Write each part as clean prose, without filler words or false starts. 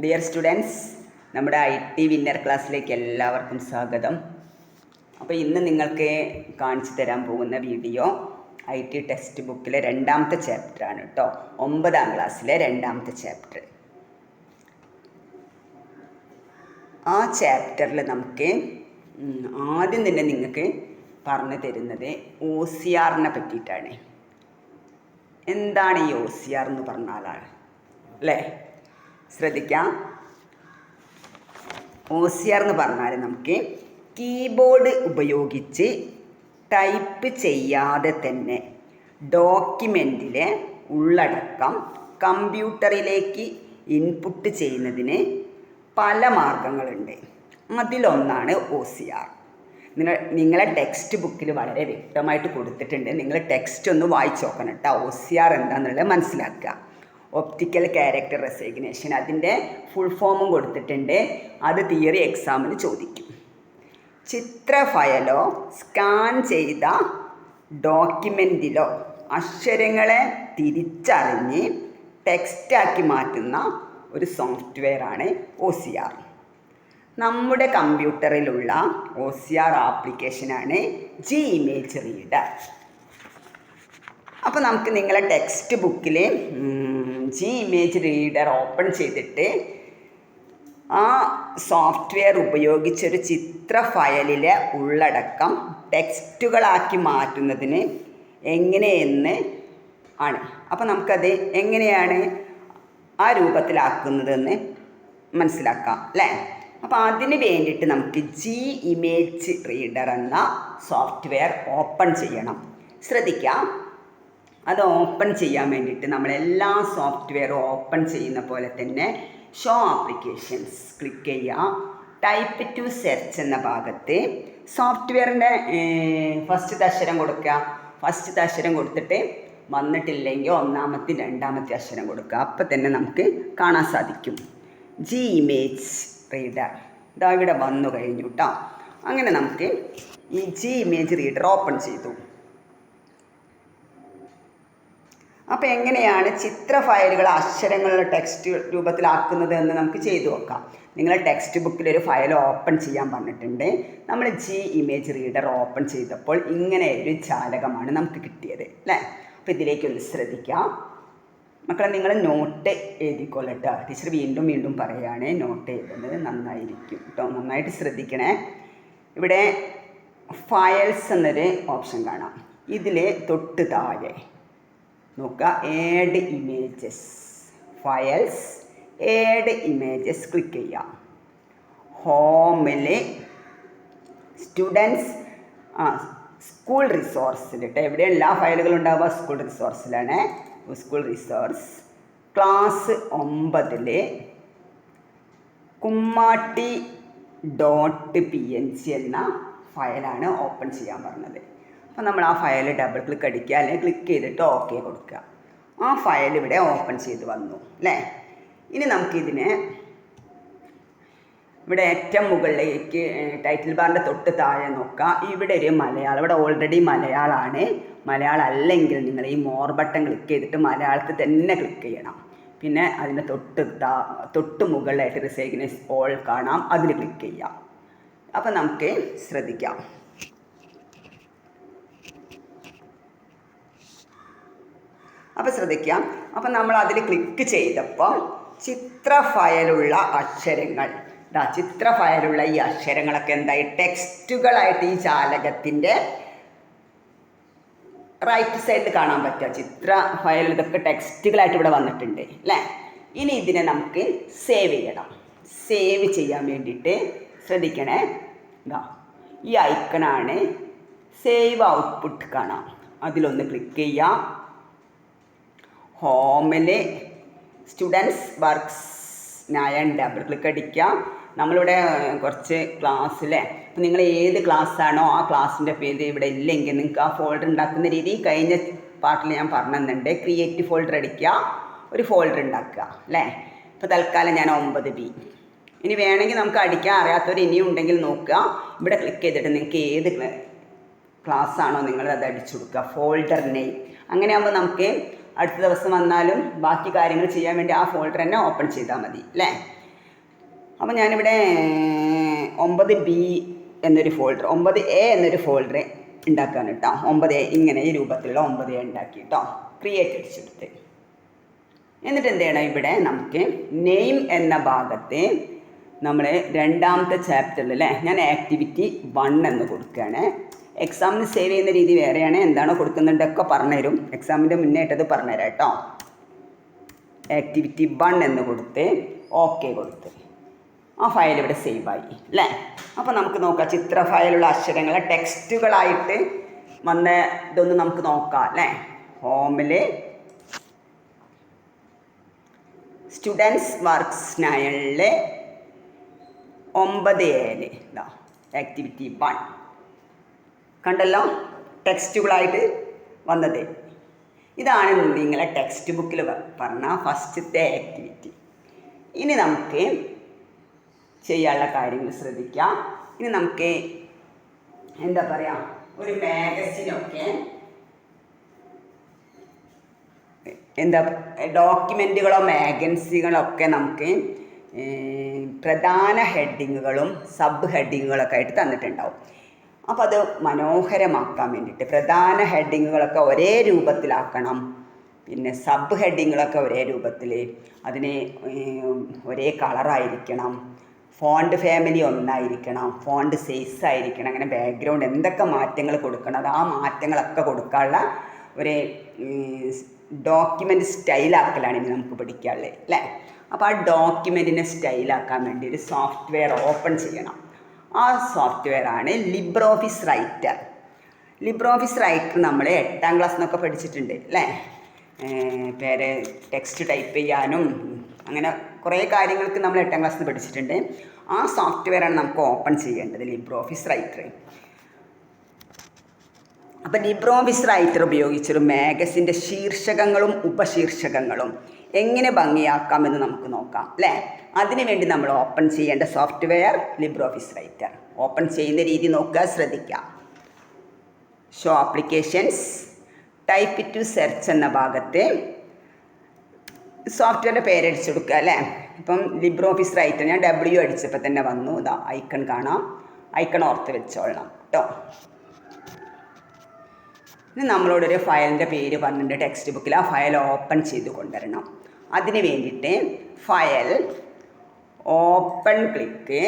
Dear students, നമ്മുടെ IT winner ക്ലാസ്സിലേക്ക് എല്ലാവർക്കും സ്വാഗതം. അപ്പോൾ ഇന്ന് നിങ്ങൾക്ക് കാണിച്ചു തരാൻ പോകുന്ന വീഡിയോ IT ടെക്സ്റ്റ് ബുക്കിലെ രണ്ടാമത്തെ ചാപ്റ്ററാണ് കേട്ടോ. 9ാം ക്ലാസ്സിലെ രണ്ടാമത്തെ ചാപ്റ്റർ. ആ ചാപ്റ്ററിൽ നമുക്ക് ആദ്യം തന്നെ നിങ്ങൾക്ക് പറഞ്ഞു തരുന്നത് OCRനെ പറ്റിയിട്ടാണ്. എന്താണ് ഈ OCR എന്ന് പറഞ്ഞാലാണ് അല്ലേ? ശ്രദ്ധിക്കാം. OCR എന്ന് പറഞ്ഞാൽ നമുക്ക് കീബോർഡ് ഉപയോഗിച്ച് ടൈപ്പ് ചെയ്യാതെ തന്നെ ഡോക്യുമെൻറ്റിലെ ഉള്ളടക്കം കമ്പ്യൂട്ടറിലേക്ക് ഇൻപുട്ട് ചെയ്യുന്നതിന് പല മാർഗങ്ങളുണ്ട്. അതിലൊന്നാണ് OCR. നിങ്ങളെ ടെക്സ്റ്റ് ബുക്കിൽ വളരെ വ്യക്തമായിട്ട് കൊടുത്തിട്ടുണ്ട്. നിങ്ങൾ ടെക്സ്റ്റ് ഒന്ന് വായിച്ച് നോക്കണം കേട്ടോ. OCR എന്താണെന്നുള്ളത് മനസ്സിലാക്കുക. ഒപ്റ്റിക്കൽ ക്യാരക്ടർ റെക്കഗ്നിഷൻ, അതിൻ്റെ ഫുൾ ഫോമും കൊടുത്തിട്ടുണ്ട്. അത് തിയറി എക്സാമിന് ചോദിക്കും. ചിത്ര ഫയലോ സ്കാൻ ചെയ്ത ഡോക്യുമെൻറ്റിലോ അക്ഷരങ്ങളെ തിരിച്ചറിഞ്ഞ് ടെക്സ്റ്റാക്കി മാറ്റുന്ന ഒരു സോഫ്റ്റ്വെയറാണ് OCR. നമ്മുടെ കമ്പ്യൂട്ടറിലുള്ള OCR ആപ്ലിക്കേഷനാണ് Gimage റീഡർ. അപ്പോൾ നമുക്ക് നിങ്ങളെ ടെക്സ്റ്റ് ബുക്കിൽ Gimage റീഡർ ഓപ്പൺ ചെയ്തിട്ട് ആ സോഫ്റ്റ്വെയർ ഉപയോഗിച്ചൊരു ചിത്ര ഫയലിലെ ഉള്ളടക്കം ടെക്സ്റ്റുകളാക്കി മാറ്റുന്നതിന് എങ്ങനെയെന്ന് ആണ്. അപ്പോൾ നമുക്കത് എങ്ങനെയാണ് ആ രൂപത്തിലാക്കുന്നതെന്ന് മനസ്സിലാക്കാം അല്ലേ? അപ്പോൾ അതിന് വേണ്ടിയിട്ട് നമുക്ക് Gimage റീഡർ എന്ന സോഫ്റ്റ്വെയർ ഓപ്പൺ ചെയ്യണം. ശ്രദ്ധിക്കാം. അത് ഓപ്പൺ ചെയ്യാൻ വേണ്ടിയിട്ട് നമ്മളെല്ലാ സോഫ്റ്റ്വെയറും ഓപ്പൺ ചെയ്യുന്ന പോലെ തന്നെ ഷോ ആപ്ലിക്കേഷൻസ് ക്ലിക്ക് ചെയ്യുക. ടൈപ്പ് ടു സെർച്ച് എന്ന ഭാഗത്ത് സോഫ്റ്റ്വെയറിൻ്റെ ഫസ്റ്റത്തെ അക്ഷരം കൊടുക്കുക. ഫസ്റ്റത്തെ അക്ഷരം കൊടുത്തിട്ട് വന്നിട്ടില്ലെങ്കിൽ ഒന്നാമത്തെ രണ്ടാമത്തെ അക്ഷരം കൊടുക്കുക. അപ്പം തന്നെ നമുക്ക് കാണാൻ സാധിക്കും Gimage റീഡർ. ഇതാ ഇവിടെ വന്നു കഴിഞ്ഞു കേട്ടോ. അങ്ങനെ നമുക്ക് ഈ Gimage റീഡർ ഓപ്പൺ ചെയ്തു. അപ്പോൾ എങ്ങനെയാണ് ചിത്ര ഫയലുകൾ അക്ഷരങ്ങളുടെ ടെക്സ്റ്റ് രൂപത്തിലാക്കുന്നത് എന്ന് നമുക്ക് ചെയ്തു നോക്കാം. നിങ്ങൾ ടെക്സ്റ്റ് ബുക്കിലൊരു ഫയൽ ഓപ്പൺ ചെയ്യാൻ പറഞ്ഞിട്ടുണ്ട്. നമ്മൾ Gimage റീഡർ ഓപ്പൺ ചെയ്തപ്പോൾ ഇങ്ങനെ ഒരു ജാലകമാണ് നമുക്ക് കിട്ടിയത് അല്ലേ? അപ്പോൾ ഇതിലേക്കൊന്ന് ശ്രദ്ധിക്കാം മക്കളെ. നിങ്ങൾ നോട്ട് എഴുതിക്കൊള്ളട്ടോ. ടീച്ചർ വീണ്ടും വീണ്ടും പറയുകയാണ്, നോട്ട് എഴുതുന്നത് നന്നായിരിക്കും കേട്ടോ. നന്നായിട്ട് ശ്രദ്ധിക്കണേ. ഇവിടെ ഫയൽസ് എന്നൊരു ഓപ്ഷൻ കാണാം. ഇതിൽ തൊട്ട് താഴെ നോക്കുക, add images, files, add images click ചെയ്യാം. ഹോമിൽ സ്റ്റുഡൻസ് സ്കൂൾ റിസോഴ്സിൽ കേട്ടോ. എവിടെ എല്ലാ ഫയലുകളും ഉണ്ടാവുക? സ്കൂൾ റിസോഴ്സിലാണ്. School resource class 9 Kummatti .png എന്ന ഫയലാണ് ഓപ്പൺ ചെയ്യാൻ പറഞ്ഞത്. അപ്പോൾ നമ്മൾ ആ ഫയൽ ഡബിൾ ക്ലിക്ക് അടിക്കുക, അല്ലെങ്കിൽ ക്ലിക്ക് ചെയ്തിട്ട് ഓക്കെ കൊടുക്കുക. ആ ഫയൽ ഇവിടെ ഓപ്പൺ ചെയ്ത് വന്നു അല്ലേ? ഇനി നമുക്കിതിനെ ഇവിടെ ഏറ്റവും മുകളിലേക്ക് ടൈറ്റിൽ ബാറിൻ്റെ തൊട്ട് താഴെ നോക്കാം. ഇവിടെ ഒരു മലയാളം, ഇവിടെ ഓൾറെഡി മലയാളമാണ്. മലയാളം അല്ലെങ്കിൽ നിങ്ങൾ ഈ മോർ ബട്ടൺ ക്ലിക്ക് ചെയ്തിട്ട് മലയാളത്തിൽ തന്നെ ക്ലിക്ക് ചെയ്യണം. പിന്നെ അതിൻ്റെ തൊട്ട് മുകളിലായിട്ട് റിസൈഗ്നൈസ് ഓൾ കാണാം, അതിൽ ക്ലിക്ക് ചെയ്യാം. അപ്പം നമുക്ക് ശ്രദ്ധിക്കാം. അപ്പോൾ ശ്രദ്ധിക്കാം. അപ്പം നമ്മൾ അതിൽ ക്ലിക്ക് ചെയ്തപ്പോൾ ചിത്ര ഫയലുള്ള അക്ഷരങ്ങൾ, ചിത്ര ഫയലുള്ള ഈ അക്ഷരങ്ങളൊക്കെ എന്തായി? ടെക്സ്റ്റുകളായിട്ട് ഈ ജാലകത്തിൻ്റെ റൈറ്റ് സൈഡിൽ കാണാൻ പറ്റുക. ചിത്ര ഫയൽ ഇതൊക്കെ ടെക്സ്റ്റുകളായിട്ട് ഇവിടെ വന്നിട്ടുണ്ട് അല്ലേ? ഇനി ഇതിനെ നമുക്ക് സേവ് ചെയ്യണം. സേവ് ചെയ്യാൻ വേണ്ടിയിട്ട് ശ്രദ്ധിക്കണേ. ഈ ഐക്കണാണ് സേവ് ഔട്ട്പുട്ട് കാണാം. അതിലൊന്ന് ക്ലിക്ക് ചെയ്യാം. ഹോമിൽ സ്റ്റുഡൻസ് വർക്ക്സ് ഞാൻ ഡബിൾ ക്ലിക്ക് അടിക്കാം. നമ്മളിവിടെ കുറച്ച് ക്ലാസ്സിലെ, അപ്പോൾ നിങ്ങൾ ഏത് ക്ലാസ്സാണോ ആ ക്ലാസ്സിൻ്റെ പേര് ഇവിടെ ഇല്ലെങ്കിൽ നിങ്ങൾക്ക് ആ ഫോൾഡർ ഉണ്ടാക്കുന്ന രീതി കഴിഞ്ഞ പാർട്ടിൽ ഞാൻ പറഞ്ഞു തന്നിട്ടുണ്ട്. ക്രിയേറ്റ് ഫോൾഡർ അടിക്കുക, ഒരു ഫോൾഡർ ഉണ്ടാക്കുക അല്ലേ? ഇപ്പോൾ തൽക്കാലം ഞാൻ 9B. ഇനി വേണമെങ്കിൽ നമുക്ക് അടിക്കാൻ അറിയാത്തവർ ഇനിയും ഉണ്ടെങ്കിൽ നോക്കുക. ഇവിടെ ക്ലിക്ക് ചെയ്തിട്ട് നിങ്ങൾക്ക് ഏത് ക്ലാസ്സാണോ നിങ്ങൾ അത് അടിച്ചു കൊടുക്കുക, ഫോൾഡർ നെയിം. അങ്ങനെ ആകുമ്പോൾ നമുക്ക് അടുത്ത ദിവസം വന്നാലും ബാക്കി കാര്യങ്ങൾ ചെയ്യാൻ വേണ്ടി ആ ഫോൾഡർ തന്നെ ഓപ്പൺ ചെയ്താൽ മതി അല്ലേ. അപ്പോൾ ഞാനിവിടെ 9B എന്നൊരു ഫോൾഡർ, 9A എന്നൊരു ഫോൾഡർ ഉണ്ടാക്കാൻ കേട്ടോ. 9A ഇങ്ങനെ ഈ രൂപത്തിലുള്ള 9A ഉണ്ടാക്കി കേട്ടോ, ക്രിയേറ്റ് അടിച്ചെടുത്ത്. എന്നിട്ട് എന്ത് ചെയ്യണം, ഇവിടെ നമുക്ക് നെയിം എന്ന ഭാഗത്ത് നമ്മൾ രണ്ടാമത്തെ ചാപ്റ്ററിൽ അല്ലേ, ഞാൻ ആക്ടിവിറ്റി 1 എന്ന് കൊടുക്കുകയാണ്. എക്സാമിന് സേവ് ചെയ്യുന്ന രീതി വേറെയാണ്, എന്താണോ കൊടുക്കുന്നുണ്ടൊക്കെ പറഞ്ഞുതരും, എക്സാമിൻ്റെ മുന്നേറ്റത് പറഞ്ഞുതരാം കേട്ടോ. ആക്ടിവിറ്റി 1 എന്ന് കൊടുത്ത് ഓക്കെ കൊടുത്ത് ആ ഫയൽ ഇവിടെ സേവായി അല്ലേ. അപ്പോൾ നമുക്ക് നോക്കാം, ചിത്ര ഫയലുള്ള അക്ഷരങ്ങളെ ടെക്സ്റ്റുകളായിട്ട് വന്ന ഇതൊന്ന് നമുക്ക് നോക്കാം അല്ലേ. ഹോമിൽ സ്റ്റുഡൻസ് വർക്ക്സ് 9 9A ഇതാ ആക്ടിവിറ്റി 1 കണ്ടല്ലോ, ടെക്സ്റ്റുകളായിട്ട് വന്നത്. ഇതാണ് നിങ്ങളെ ടെക്സ്റ്റ് ബുക്കിൽ പറഞ്ഞ ഫസ്റ്റത്തെ ആക്ടിവിറ്റി. ഇനി നമുക്ക് ചെയ്യാനുള്ള കാര്യങ്ങൾ ശ്രദ്ധിക്കാം. ഇനി നമുക്ക് എന്താ പറയുക, ഒരു മാഗസിനൊക്കെ എന്താ ഡോക്യുമെൻറ്റുകളോ മാഗസിനുകളൊക്കെ നമുക്ക് പ്രധാന ഹെഡിങ്ങുകളും സബ് ഹെഡിങ്ങുകളൊക്കെ ആയിട്ട് തന്നിട്ടുണ്ടാവും. അപ്പോൾ അത് മനോഹരമാക്കാൻ വേണ്ടിയിട്ട് പ്രധാന ഹെഡിങ്ങുകളൊക്കെ ഒരേ രൂപത്തിലാക്കണം, പിന്നെ സബ് ഹെഡിങ്ങുകളൊക്കെ ഒരേ രൂപത്തിൽ, അതിന് ഒരേ കളറായിരിക്കണം, ഫോണ്ട് ഫാമിലി ഒന്നായിരിക്കണം, ഫോണ്ട് സൈസ് ആയിരിക്കണം, അങ്ങനെ ബാക്ക്ഗ്രൗണ്ട് എന്തൊക്കെ മാറ്റങ്ങൾ കൊടുക്കണം അത് ആ മാറ്റങ്ങളൊക്കെ കൊടുക്കാനുള്ള ഒരു ഡോക്യുമെൻ്റ് സ്റ്റൈലാക്കലാണ് ഇനി നമുക്ക് പഠിക്കാനുള്ളത് അല്ലേ. അപ്പോൾ ആ ഡോക്യുമെൻറ്റിനെ സ്റ്റൈലാക്കാൻ വേണ്ടി ഒരു സോഫ്റ്റ്വെയർ ഓപ്പൺ ചെയ്യണം. ആ സോഫ്റ്റ്വെയറാണ് ലിബ്രോഫീസ് റൈറ്റർ. ലിബ്രോഫീസ് റൈറ്റർ നമ്മൾ 8ാം ക്ലാസ് എന്നൊക്കെ പഠിച്ചിട്ടുണ്ട് അല്ലേ. ടെക്സ്റ്റ് ടൈപ്പ് ചെയ്യാനും അങ്ങനെ കുറേ കാര്യങ്ങൾക്ക് നമ്മൾ 8ാം ക്ലാസ്സിൽ നിന്ന് പഠിച്ചിട്ടുണ്ട്. ആ സോഫ്റ്റ്വെയറാണ് നമുക്ക് ഓപ്പൺ ചെയ്യേണ്ടത്, ലിബ്രോഫീസ് റൈറ്റർ. അപ്പം ലിബ്രോഫീസ് റൈറ്റർ ഉപയോഗിച്ചൊരു മാഗസിൻ്റെ ശീർഷകങ്ങളും ഉപശീർഷകങ്ങളും എങ്ങനെ ഭംഗിയാക്കാമെന്ന് നമുക്ക് നോക്കാം അല്ലേ. അതിനുവേണ്ടി നമ്മൾ ഓപ്പൺ ചെയ്യേണ്ട സോഫ്റ്റ്വെയർ ലിബ്രോഫീസ് റൈറ്റർ. ഓപ്പൺ ചെയ്യുന്ന രീതി നോക്കുക, ശ്രദ്ധിക്കുക. Show applications, type two search എന്ന ഭാഗത്ത് സോഫ്റ്റ്വെയറിൻ്റെ പേരടിച്ചു കൊടുക്കുക അല്ലേ. ഇപ്പം ലിബ്രോഫീസ് റൈറ്റർ ഞാൻ W അടിച്ചപ്പോൾ തന്നെ വന്നു, ഇതാ ഐക്കൺ കാണാം, ഐക്കൺ ഓർത്ത് വെച്ചോളണം കേട്ടോ. ഇനി നമ്മളോടൊരു ഫയലിൻ്റെ പേര് പറഞ്ഞിട്ടുണ്ട് ടെക്സ്റ്റ് ബുക്കിൽ, ആ ഫയൽ ഓപ്പൺ ചെയ്ത് കൊണ്ടുവരണം. അതിന് വേണ്ടിയിട്ട് ഫയൽ ഓപ്പൺ ക്ലിക്ക്,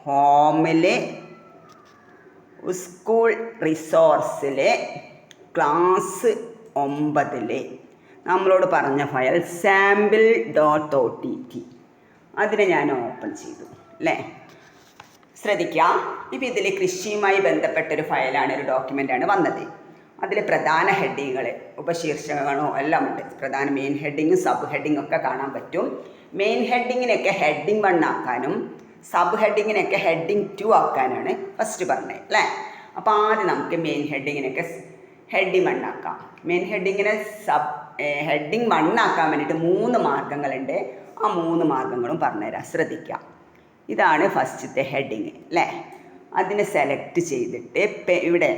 ഹോമിൽ സ്കൂൾ റിസോഴ്സിൽ ക്ലാസ് 9 നമ്മളോട് പറഞ്ഞ ഫയൽ sample.ott അതിനെ ഞാൻ ഓപ്പൺ ചെയ്തു അല്ലേ. ശ്രദ്ധിക്കുക, ഇപ്പോൾ ഇതിൽ കൃഷിയുമായി ബന്ധപ്പെട്ടൊരു ഫയലാണ്, ഒരു ഡോക്യുമെൻ്റാണ് വന്നത്. അതിൽ പ്രധാന ഹെഡിങ്ങുകൾ ഉപശീർഷകങ്ങളോ എല്ലാം ഉണ്ട്. പ്രധാന മെയിൻ ഹെഡിങ്ങും സബ് ഹെഡിങ്ങും ഒക്കെ കാണാൻ പറ്റും. മെയിൻ ഹെഡിങ്ങിനൊക്കെ ഹെഡിങ് 1 ആക്കാനും സബ് ഹെഡിങ്ങിനൊക്കെ ഹെഡിങ് 2 ആക്കാനാണ് ഫസ്റ്റ് പറഞ്ഞത് അല്ലേ. അപ്പോൾ ആദ്യം നമുക്ക് മെയിൻ ഹെഡിങ്ങിനൊക്കെ ഹെഡിങ് 1 ആക്കാം. മെയിൻ ഹെഡിങ്ങിനെ ഹെഡിങ് 1 ആക്കാൻ വേണ്ടിയിട്ട് 3 മാർഗ്ഗങ്ങളുണ്ട്. ആ 3 മാർഗ്ഗങ്ങളും പറഞ്ഞുതരാം, ശ്രദ്ധിക്കാം. ഇതാണ് ഫസ്റ്റത്തെ ഹെഡിങ് അല്ലേ. അതിനെ സെലക്ട് ചെയ്തിട്ട് ഇവിടെ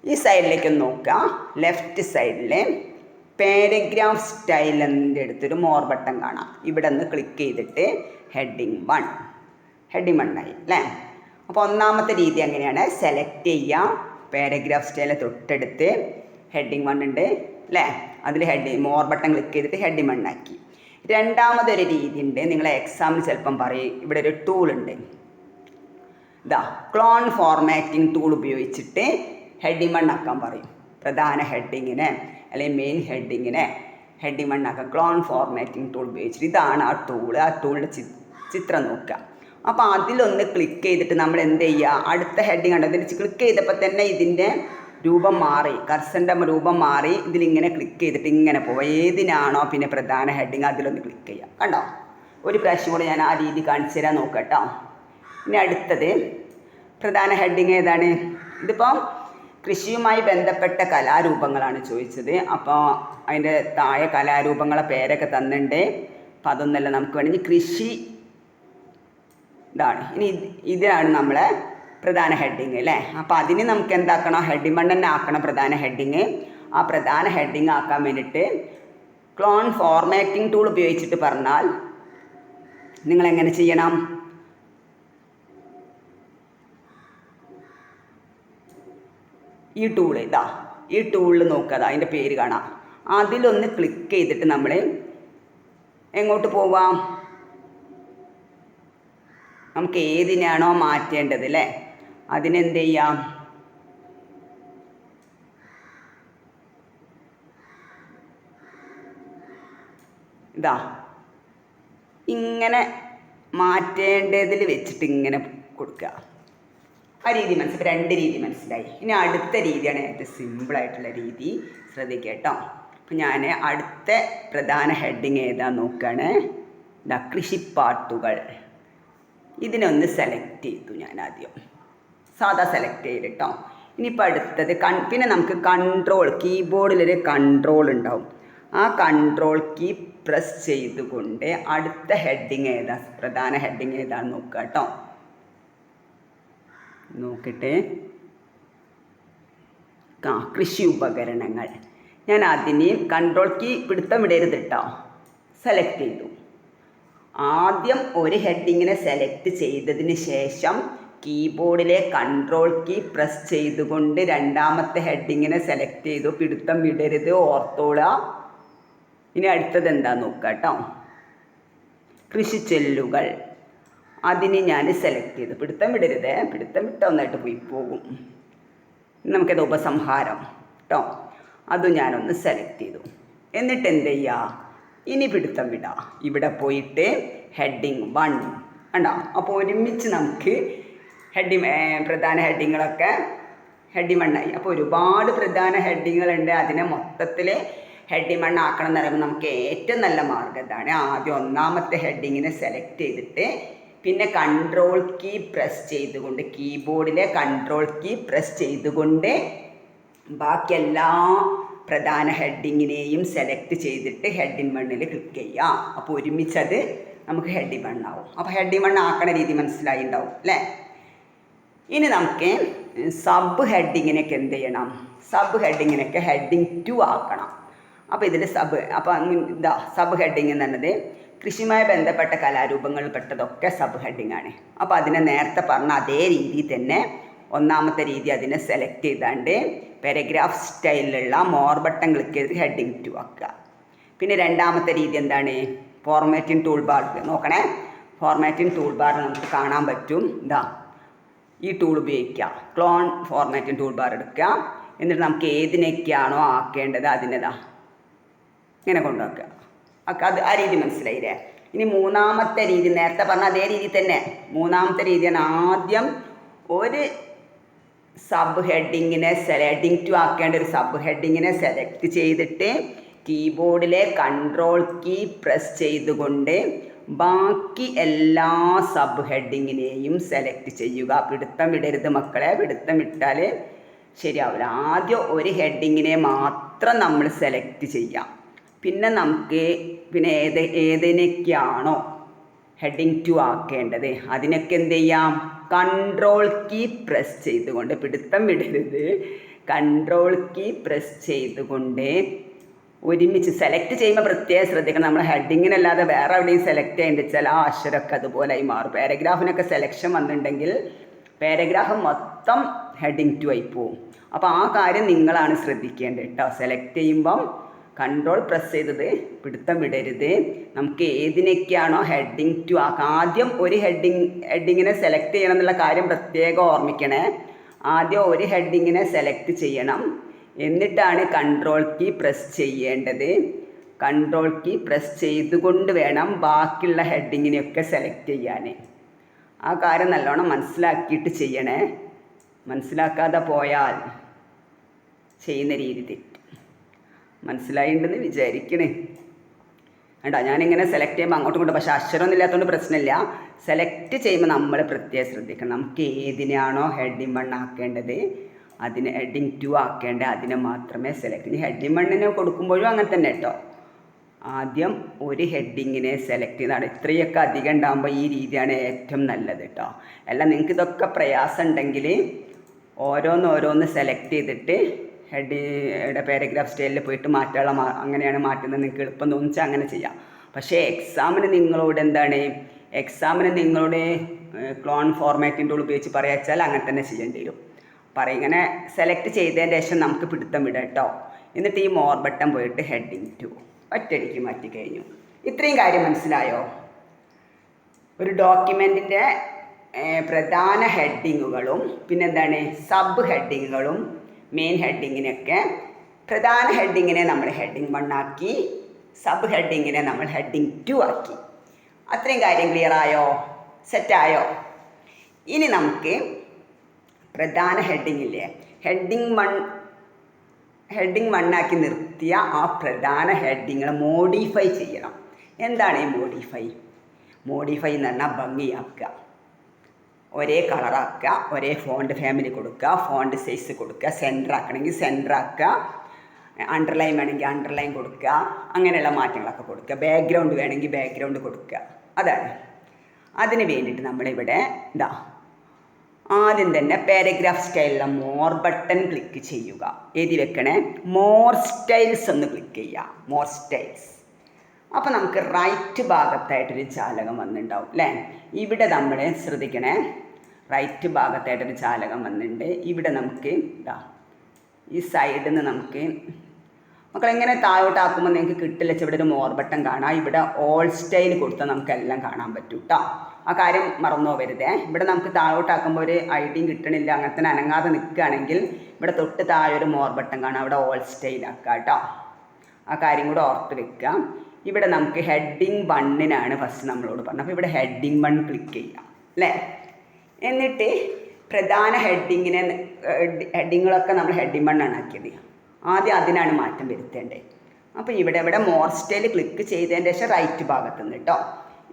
ഈ സൈഡിലേക്ക് നോക്കുക, ലെഫ്റ്റ് സൈഡിൽ പാരഗ്രാഫ് സ്റ്റൈൽ എന്നതിൻ്റെ അടുത്തൊരു മോർ ബട്ടൺ കാണാം. ഇവിടെ നിന്ന് ക്ലിക്ക് ചെയ്തിട്ട് ഹെഡിങ് 1 ആയി അല്ലേ. അപ്പോൾ ഒന്നാമത്തെ രീതി എങ്ങനെയാണ്, സെലക്ട് ചെയ്യുക, പാരഗ്രാഫ് സ്റ്റൈലിനെ തൊട്ടടുത്ത് ഹെഡിങ് 1 ഉണ്ട് അല്ലേ, അതിൽ മോർ ബട്ടൺ ക്ലിക്ക് ചെയ്തിട്ട് ഹെഡിങ് 1 ആക്കി. രണ്ടാമതൊരു രീതി ഉണ്ട്, നിങ്ങളെ എക്സാമിന് ചിലപ്പം പറയും, ഇവിടെ ഒരു ടൂൾ ഉണ്ട്, ഇതാ ക്ലോൺ ഫോർമാറ്റിംഗ് ടൂൾ ഉപയോഗിച്ചിട്ട് ഹെഡിങ് 1 ആക്കാൻ പറയും. പ്രധാന ഹെഡിങ്ങിനെ അല്ലെങ്കിൽ മെയിൻ ഹെഡിങ്ങിനെ ഹെഡിങ് 1 ആക്കാം ക്ലോൺ ഫോർമാറ്റിംഗ് ടൂൾ ഉപയോഗിച്ചിട്ട്. ഇതാണ് ആ ടൂള്. ആ ടൂളിൻ്റെ ചിത്രം നോക്കുക. അപ്പോൾ അതിലൊന്ന് ക്ലിക്ക് ചെയ്തിട്ട് നമ്മൾ എന്ത് ചെയ്യുക, അടുത്ത ഹെഡിങ് ഉണ്ട്, അതിൽ ക്ലിക്ക് ചെയ്തപ്പോൾ തന്നെ ഇതിൻ്റെ രൂപം മാറി, കർസറിൻ്റെ രൂപം മാറി. ഇതിലിങ്ങനെ ക്ലിക്ക് ചെയ്തിട്ട് ഇങ്ങനെ പോവുക. ഏതിനാണോ പിന്നെ പ്രധാന ഹെഡിങ് അതിലൊന്ന് ക്ലിക്ക് ചെയ്യുക. കണ്ടോ, ഒരു പ്രാവശ്യം കൂടെ ഞാൻ ആ രീതി കാണിച്ചു തരാൻ നോക്കട്ടോ. ഇനി അടുത്തത് പ്രധാന ഹെഡിങ് ഏതാണ്, ഇതിപ്പം കൃഷിയുമായി ബന്ധപ്പെട്ട കലാരൂപങ്ങളാണ് ചോദിച്ചത്. അപ്പോൾ അതിൻ്റെ താഴെ കലാരൂപങ്ങളെ പേരൊക്കെ തന്നിട്ടുണ്ട്. അപ്പം അതൊന്നല്ല, നമുക്ക് വേണമെങ്കിൽ കൃഷി ഇതാണ്. ഇനി ഇതാണ് നമ്മളെ പ്രധാന ഹെഡിങ് അല്ലേ. അപ്പോൾ അതിന് നമുക്ക് എന്താക്കണം, ഹെഡിങ് 1 തന്നെ ആക്കണം പ്രധാന ഹെഡിങ്. ആ പ്രധാന ഹെഡിങ് ആക്കാൻ വേണ്ടിയിട്ട് ക്ലോൺ ഫോർമാറ്റിംഗ് ടൂൾ ഉപയോഗിച്ചിട്ട് പറഞ്ഞാൽ നിങ്ങളെങ്ങനെ ചെയ്യണം? ഈ ടൂള് ഇതാ, ഈ ടൂളിൽ നോക്കുക, അതിൻ്റെ പേര് കാണാം. അതിലൊന്ന് ക്ലിക്ക് ചെയ്തിട്ട് നമ്മൾ എങ്ങോട്ട് പോവാം? നമുക്ക് ഏതിനാണോ മാറ്റേണ്ടത് അല്ലേ, അതിനെന്ത് ചെയ്യാം? ഇതാ ഇങ്ങനെ മാറ്റേണ്ടതിൽ വെച്ചിട്ട് ഇങ്ങനെ കൊടുക്കുക. ആ രീതി മനസ്സിലായി. 2 രീതി മനസ്സിലായി. ഇനി അടുത്ത രീതിയാണ് ഏറ്റവും സിമ്പിളായിട്ടുള്ള രീതി. ശ്രദ്ധിക്കുക കേട്ടോ. അപ്പം ഞാൻ അടുത്ത പ്രധാന ഹെഡിങ് ഏതാ നോക്കുകയാണ്. ഇതാ കൃഷിപ്പാട്ടുകൾ. ഇതിനൊന്ന് സെലക്ട് ചെയ്തു ഞാൻ ആദ്യം, സാധാ സെലക്ട് ചെയ്ത് കേട്ടോ. ഇനിയിപ്പോൾ അടുത്തത് പിന്നെ നമുക്ക് കീബോർഡിലൊരു കൺട്രോൾ ഉണ്ടാവും. ആ കൺട്രോൾ കീ പ്രസ് ചെയ്തുകൊണ്ട് അടുത്ത ഹെഡിങ് ഏതാ, പ്രധാന ഹെഡിങ് ഏതാണെന്ന് നോക്കുക കേട്ടോ. നോക്കട്ടെ. കൃഷി ഉപകരണങ്ങൾ. ഞാൻ അതിന് കൺട്രോൾ കീ പിടുത്തം വിടരുത് കേട്ടോ, സെലക്ട് ചെയ്തു. ആദ്യം ഒരു ഹെഡിങ്ങിനെ സെലക്ട് ചെയ്തതിന് ശേഷം കീബോർഡിലെ കൺട്രോൾ കീ പ്രസ് ചെയ്തുകൊണ്ട് രണ്ടാമത്തെ ഹെഡിങ്ങിനെ സെലക്ട് ചെയ്തു. പിടുത്തം വിടരുത്, ഓർത്തോളുക. ഇനി അടുത്തത് എന്താ നോക്കുക കേട്ടോ. കൃഷിച്ചെല്ലുകൾ. അതിന് ഞാൻ സെലക്ട് ചെയ്തു. പിടുത്തം വിടരുത്, പിടുത്തം വിട്ട ഒന്നായിട്ട് പോയി പോകും. നമുക്കത് ഉപസംഹാരം കേട്ടോ. അതും ഞാനൊന്ന് സെലക്ട് ചെയ്തു. എന്നിട്ട് എന്ത് ചെയ്യുക? ഇനി പിടുത്തം വിടാം. ഇവിടെ പോയിട്ട് ഹെഡിങ് 1 കണ്ടോ. അപ്പോൾ ഒരുമിച്ച് നമുക്ക് പ്രധാന ഹെഡിങ്ങുകളൊക്കെ ഹെഡിങ് 1 ആയി. അപ്പോൾ ഒരുപാട് പ്രധാന ഹെഡിങ്ങുകളുണ്ട്. അതിനെ മൊത്തത്തിൽ ഹെഡിങ് 1 ആക്കണം എന്ന് പറയുമ്പോൾ നമുക്ക് ഏറ്റവും നല്ല മാർഗ്ഗം ഇതാണ്. ആദ്യം ഒന്നാമത്തെ ഹെഡിങ്ങിനെ സെലക്ട് ചെയ്തിട്ട് പിന്നെ കൺട്രോൾ കീ പ്രസ് ചെയ്തുകൊണ്ട്, കീബോർഡിലെ കൺട്രോൾ കീ പ്രസ് ചെയ്തുകൊണ്ട് ബാക്കി എല്ലാ പ്രധാന ഹെഡിങ്ങിനെയും സെലക്ട് ചെയ്തിട്ട് ഹെഡിങ് 1 ക്ലിക്ക് ചെയ്യാം. അപ്പോൾ ഒരുമിച്ചത് നമുക്ക് ഹെഡിങ് 1 ആവും. അപ്പോൾ ഹെഡിങ് 1 ആക്കണ രീതി മനസ്സിലായി ഉണ്ടാവും അല്ലേ. ഇനി നമുക്ക് സബ് ഹെഡിങ്ങിനൊക്കെ എന്ത് ചെയ്യണം? സബ് ഹെഡിങ്ങിനൊക്കെ ഹെഡിങ് 2 ആക്കണം. അപ്പോൾ ഇതിൽ ഇതാ സബ് ഹെഡിങ് എന്ന് പറഞ്ഞത് കൃഷിയുമായി ബന്ധപ്പെട്ട കലാരൂപങ്ങളിൽ പെട്ടതൊക്കെ സബ് ഹെഡിങ് ആണ്. അപ്പോൾ അതിനെ നേരത്തെ പറഞ്ഞ അതേ രീതി തന്നെ ഒന്നാമത്തെ രീതി അതിനെ സെലക്ട് ചെയ്താണ്ട് പാരഗ്രാഫ് സ്റ്റൈലിലുള്ള മോർ ബട്ടൺ ക്ലിക്ക് ചെയ്ത് ഹെഡിങ് 2 ആക്കുക. പിന്നെ രണ്ടാമത്തെ രീതി എന്താണ്? ഫോർമാറ്റിംഗ് ടൂൾ ബാർ നോക്കണേ. ഫോർമാറ്റിംഗ് ടൂൾ ബാർ നമുക്ക് കാണാൻ പറ്റും. ഇതാ ഈ ടൂൾ ഉപയോഗിക്കുക. ക്ലോൺ ഫോർമാറ്റിംഗ് ടൂൾ ബാർ എടുക്കുക. എന്നിട്ട് നമുക്ക് ഏതിനൊക്കെയാണോ ആക്കേണ്ടത് അതിനെതാ ഇങ്ങനെ കൊണ്ടുവയ്ക്കുക. അത് ആ രീതി മനസ്സിലായില്ലേ. ഇനി മൂന്നാമത്തെ രീതി നേരത്തെ പറഞ്ഞ അതേ രീതി തന്നെ. മൂന്നാമത്തെ രീതിയാണ് ആദ്യം ഒരു സബ് ഹെഡിങ്ങിനെ ഹെഡിങ് 2 ആക്കേണ്ട ഒരു സബ് ഹെഡിങ്ങിനെ സെലക്ട് ചെയ്തിട്ട് കീബോർഡിലെ കൺട്രോൾ കീ പ്രസ് ചെയ്തുകൊണ്ട് ബാക്കി എല്ലാ സബ് ഹെഡിങ്ങിനെയും സെലക്ട് ചെയ്യുക. പിടുത്തം വിടരുത് മക്കളെ, പിടുത്തം വിട്ടാൽ ശരിയാവില്ല. ആദ്യം ഒരു ഹെഡിങ്ങിനെ മാത്രം നമ്മൾ സെലക്ട് ചെയ്യാം. പിന്നെ നമുക്ക് ഏതിനൊക്കെയാണോ ഹെഡിങ് 2 ആക്കേണ്ടത് അതിനൊക്കെ എന്ത് ചെയ്യാം? കൺട്രോൾ കീ പ്രസ് ചെയ്തുകൊണ്ട്, പിടുത്തം വിടരുത്, കൺട്രോൾ കീ പ്രസ് ചെയ്തുകൊണ്ട് ഒരുമിച്ച് സെലക്ട് ചെയ്യുമ്പോൾ പ്രത്യേകം ശ്രദ്ധിക്കണം. നമ്മൾ ഹെഡിങ്ങിനല്ലാതെ വേറെ എവിടെയും സെലക്ട് ചെയ്യേണ്ട ചില ആ അക്ഷരമൊക്കെ അതുപോലെ മാറും. പാരഗ്രാഫിനൊക്കെ സെലക്ഷൻ വന്നിട്ടുണ്ടെങ്കിൽ പാരഗ്രാഫ് മൊത്തം ഹെഡിങ് 2 ആയി പോവും. അപ്പോൾ ആ കാര്യം നിങ്ങളാണ് ശ്രദ്ധിക്കേണ്ടത് കേട്ടോ. സെലക്ട് ചെയ്യുമ്പം കൺട്രോൾ പ്രസ് ചെയ്തത് പിടുത്തം വിടരുത്. നമുക്ക് ഏതിനൊക്കെയാണോ ഹെഡിങ് 2 ആക്കാം. ആദ്യം ഒരു ഹെഡിങ്ങിനെ സെലക്ട് ചെയ്യണം എന്നുള്ള കാര്യം പ്രത്യേകം ഓർമ്മിക്കണേ. ആദ്യം ഒരു ഹെഡിങ്ങിനെ സെലക്ട് ചെയ്യണം, എന്നിട്ടാണ് കൺട്രോൾ കീ പ്രസ് ചെയ്യേണ്ടത്. കൺട്രോൾ കീ പ്രസ് ചെയ്തുകൊണ്ട് വേണം ബാക്കിയുള്ള ഹെഡിങ്ങിനെയൊക്കെ സെലക്ട് ചെയ്യാൻ. ആ കാര്യം നല്ലോണം മനസ്സിലാക്കിയിട്ട് ചെയ്യണേ. മനസ്സിലാക്കാതെ പോയാൽ ചെയ്യുന്ന രീതി തെറ്റും. മനസ്സിലായിട്ടുണ്ടെന്ന് വിചാരിക്കണേ. കേട്ടോ, ഞാനിങ്ങനെ സെലക്ട് ചെയ്യുമ്പോൾ അങ്ങോട്ടും ഇങ്ങോട്ടും, പക്ഷേ അക്ഷരമൊന്നും ഇല്ലാത്തതുകൊണ്ട് പ്രശ്നമില്ല. സെലക്ട് ചെയ്യുമ്പോൾ നമ്മൾ പ്രത്യേകം ശ്രദ്ധിക്കണം. നമുക്ക് ഏതിനാണോ ഹെഡിങ് 1 ആക്കേണ്ടത് അതിന് ഹെഡിങ് 2 ആക്കേണ്ടത് അതിനെ മാത്രമേ സെലക്ട് ചെയ്യും. ഹെഡിങ് 1 കൊടുക്കുമ്പോഴും അങ്ങനെ തന്നെ കേട്ടോ. ആദ്യം ഒരു ഹെഡിങ്ങിനെ സെലക്ട് ചെയ്താണ്. ഇത്രയൊക്കെ അധികം ഉണ്ടാകുമ്പോൾ ഈ രീതിയാണ് ഏറ്റവും നല്ലത് കേട്ടോ. അല്ല നിങ്ങൾക്ക് ഇതൊക്കെ പ്രയാസം ഉണ്ടെങ്കിൽ ഓരോന്ന് സെലക്ട് ചെയ്തിട്ട് ഹെഡിയുടെ പാരഗ്രാഫ് സ്റ്റൈലിൽ പോയിട്ട് മാറ്റാനുള്ള അങ്ങനെയാണ് മാറ്റുന്നത് നിങ്ങൾക്ക് എളുപ്പം തോന്നിച്ചാൽ അങ്ങനെ ചെയ്യാം. പക്ഷേ എക്സാമിന് നിങ്ങളോട് എന്താണ്, എക്സാമിന് നിങ്ങളോട് ക്ലോൺ ഫോർമാറ്റിൻ്റെ ഉപയോഗിച്ച് പറയാച്ചാൽ അങ്ങനെ തന്നെ ചെയ്യേണ്ടി വരും. ഇങ്ങനെ സെലക്ട് ചെയ്തതിന് ശേഷം നമുക്ക് പിടുത്തം വിടാം കേട്ടോ. എന്നിട്ട് ഈ മോർ ബട്ടൺ പോയിട്ട് ഹെഡിങ് 2 ഒറ്റയടിക്ക് മാറ്റി കഴിഞ്ഞു. ഇത്രയും കാര്യം മനസ്സിലായോ? ഒരു ഡോക്യുമെൻറ്റിൻ്റെ പ്രധാന ഹെഡിങ്ങുകളും പിന്നെന്താണ് സബ് ഹെഡിങ്ങുകളും മെയിൻ ഹെഡിങ്ങിനൊക്കെ പ്രധാന ഹെഡിങ്ങിനെ നമ്മൾ ഹെഡിങ് 1 ആക്കി, സബ് ഹെഡിങ്ങിനെ നമ്മൾ ഹെഡിങ് 2 ആക്കി. അത്രയും കാര്യം ക്ലിയർ ആയോ? സെറ്റായോ? ഇനി നമുക്ക് പ്രധാന ഹെഡിങ്ങില്ലേ, ഹെഡിങ് 1 ആക്കി നിർത്തിയ ആ പ്രധാന ഹെഡിങ്ങുകൾ മോഡിഫൈ ചെയ്യണം. എന്താണ് ഈ മോഡിഫൈ? മോഡിഫൈ എന്ന് പറഞ്ഞാൽ ഭംഗിയാക്കുക, ഒരേ കളറാക്കുക, ഒരേ ഫോണ്ട് ഫാമിലി കൊടുക്കുക, ഫോണ്ട് സൈസ് കൊടുക്കുക, സെൻറ്റർ ആക്കണമെങ്കിൽ സെൻറ്റർ ആക്കുക, അണ്ടർലൈൻ വേണമെങ്കിൽ അണ്ടർലൈൻ കൊടുക്കുക, അങ്ങനെയുള്ള മാറ്റങ്ങളൊക്കെ കൊടുക്കുക, ബാക്ക്ഗ്രൗണ്ട് വേണമെങ്കിൽ ബാക്ക്ഗ്രൗണ്ട് കൊടുക്കുക. അതാണ് അതിന് വേണ്ടിയിട്ട് നമ്മളിവിടെ ആദ്യം തന്നെ പാരഗ്രാഫ് സ്റ്റൈലിലെ മോർ ബട്ടൺ ക്ലിക്ക് ചെയ്യുക. എഴുതി വെക്കണേ, മോർ സ്റ്റൈൽസ് ഒന്ന് ക്ലിക്ക് ചെയ്യുക, മോർ സ്റ്റൈൽസ്. അപ്പോൾ നമുക്ക് റൈറ്റ് ഭാഗത്തായിട്ടൊരു ജാലകം വന്നിട്ടുണ്ടാവും അല്ലേ. ഇവിടെ നമ്മൾ ശ്രദ്ധിക്കണേ, റൈറ്റ് ഭാഗത്തായിട്ടൊരു ജാലകം വന്നിട്ടുണ്ട്. ഇവിടെ നമുക്ക് ഈ സൈഡിൽ നിന്ന് നമുക്ക് മക്കളെങ്ങനെ താഴോട്ടാക്കുമ്പോൾ നിങ്ങൾക്ക് കിട്ടില്ല. ഇവിടെ ഒരു മോർ ബട്ടൺ കാണാം, ഇവിടെ ഓൾ സ്റ്റൈൽ കൊടുത്താൽ നമുക്ക് എല്ലാം കാണാൻ പറ്റും കേട്ടോ. ആ കാര്യം മറന്നോ വരുതേ. ഇവിടെ നമുക്ക് താഴോട്ടാക്കുമ്പോൾ ഒരു ഐഡിയും കിട്ടണില്ല, അങ്ങനെ തന്നെ അനങ്ങാതെ നിൽക്കുകയാണെങ്കിൽ ഇവിടെ തൊട്ട് താഴെ ഒരു മോർ ബട്ടൺ കാണാം, അവിടെ ഓൾ സ്റ്റൈൽ ആക്കുക കേട്ടോ. ആ കാര്യം കൂടെ ഓർത്ത് വെക്കുക. ഇവിടെ നമുക്ക് ഹെഡിങ് 1 ഫസ്റ്റ് നമ്മളോട് പറഞ്ഞത്. അപ്പോൾ ഇവിടെ ഹെഡിങ് 1 ക്ലിക്ക് ചെയ്യാം അല്ലേ. എന്നിട്ട് പ്രധാന ഹെഡിങ്ങുകളൊക്കെ നമ്മൾ ഹെഡിങ് 1 ആക്കിയത്. ആദ്യം അതിനാണ് മാറ്റം വരുത്തേണ്ടത്. അപ്പോൾ ഇവിടെ മോർ സ്റ്റൈൽ ക്ലിക്ക് ചെയ്തതിന് ശേഷം റൈറ്റ് ഭാഗത്ത് നിന്ന് കേട്ടോ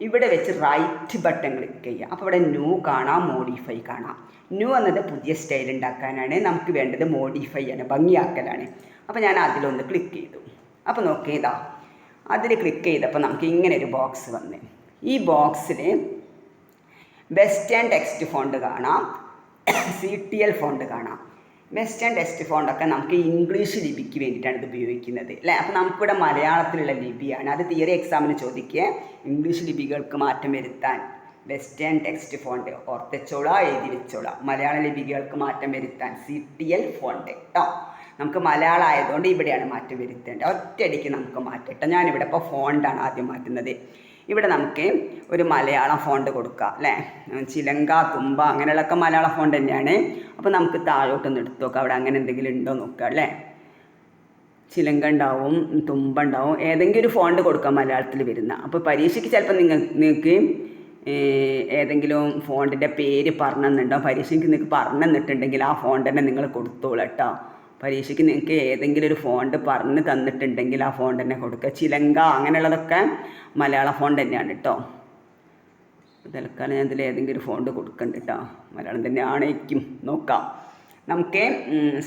ഇവിടെ വെച്ച് റൈറ്റ് ബട്ടൺ ക്ലിക്ക് ചെയ്യുക. അപ്പോൾ ഇവിടെ ന്യൂ കാണാം, മോഡിഫൈ കാണാം. ന്യൂ എന്നത് പുതിയ സ്റ്റൈൽ ഉണ്ടാക്കാനാണ്, നമുക്ക് വേണ്ടത് മോഡിഫൈ ആണ്, ഭംഗിയാക്കലാണ്. അപ്പോൾ ഞാൻ അതിലൊന്ന് ക്ലിക്ക് ചെയ്തു. അപ്പോൾ നോക്കിയതാ അതിൽ ക്ലിക്ക് ചെയ്തപ്പോൾ നമുക്ക് ഇങ്ങനെ ഒരു ബോക്സ് വന്ന്, ഈ ബോക്സിൽ വെസ്റ്റേൺ ടെക്സ്റ്റ് ഫോണ്ട് കാണാം, CTL ഫോണ്ട് കാണാം. വെസ്റ്റേൺ ടെക്സ്റ്റ് ഫോണ്ടൊക്കെ നമുക്ക് ഇംഗ്ലീഷ് ലിപിക്ക് വേണ്ടിയിട്ടാണ് ഇത് ഉപയോഗിക്കുന്നത് അല്ലേ. അപ്പോൾ നമുക്കിവിടെ മലയാളത്തിലുള്ള ലിപിയാണ്, അത് തിയറി എക്സാമിന് ചോദിക്കുക. ഇംഗ്ലീഷ് ലിപികൾക്ക് മാറ്റം വരുത്താൻ വെസ്റ്റേൺ ടെക്സ്റ്റ് ഫോണ്ട് ഓർത്തച്ചോളാം, എഴുതി വെച്ചോളാം. മലയാള ലിപികൾക്ക് മാറ്റം വരുത്താൻ CTL ഫോണ്ട് കേട്ടോ. നമുക്ക് മലയാളം ആയതുകൊണ്ട് ഇവിടെയാണ് മാറ്റം വരുത്തേണ്ടത്. ഒറ്റയടിക്ക് നമുക്ക് മാറ്റട്ടെ. ഞാനിവിടെ ഇപ്പോൾ ഫോണ്ടാണ് ആദ്യം മാറ്റുന്നത്. ഇവിടെ നമുക്ക് ഒരു മലയാളം ഫോണ്ട് കൊടുക്കുക അല്ലേ. ചിലങ്ക, തുമ്പ അങ്ങനെയുള്ളതൊക്കെ മലയാള ഫോണ്ട് തന്നെയാണ്. അപ്പോൾ നമുക്ക് താഴോട്ടൊന്ന് എടുത്ത് നോക്കാം, അവിടെ അങ്ങനെ എന്തെങ്കിലും ഉണ്ടോ നോക്കുക അല്ലേ. ചിലങ്ക ഉണ്ടാവും, തുമ്പ ഉണ്ടാവും, ഏതെങ്കിലും ഒരു ഫോണ്ട് കൊടുക്കാം മലയാളത്തിൽ വരുന്ന. അപ്പോൾ പരീക്ഷയ്ക്ക് ചിലപ്പോൾ നിങ്ങൾക്ക് ഏതെങ്കിലും ഫോണ്ടിൻ്റെ പേര് പറഞ്ഞെന്നുണ്ടാവും. പരീക്ഷയ്ക്ക് നിങ്ങൾക്ക് പറഞ്ഞെന്നിട്ടുണ്ടെങ്കിൽ ആ ഫോണ്ട് തന്നെ നിങ്ങൾ കൊടുത്തോളൂ കേട്ടോ. പരീക്ഷയ്ക്ക് നിങ്ങൾക്ക് ഏതെങ്കിലും ഒരു ഫോണ്ട് പറഞ്ഞ് തന്നിട്ടുണ്ടെങ്കിൽ ആ ഫോണ്ട് തന്നെ കൊടുക്കുക. ചിലങ്ക അങ്ങനെയുള്ളതൊക്കെ മലയാള ഫോണ്ട് തന്നെയാണ് കേട്ടോ. തൽക്കാലം ഞാൻ ഇതിൽ ഏതെങ്കിലും ഒരു ഫോണ്ട് കൊടുക്കണ്ട കേട്ടോ, മലയാളം തന്നെ ആണേക്കും. നോക്കാം നമുക്ക്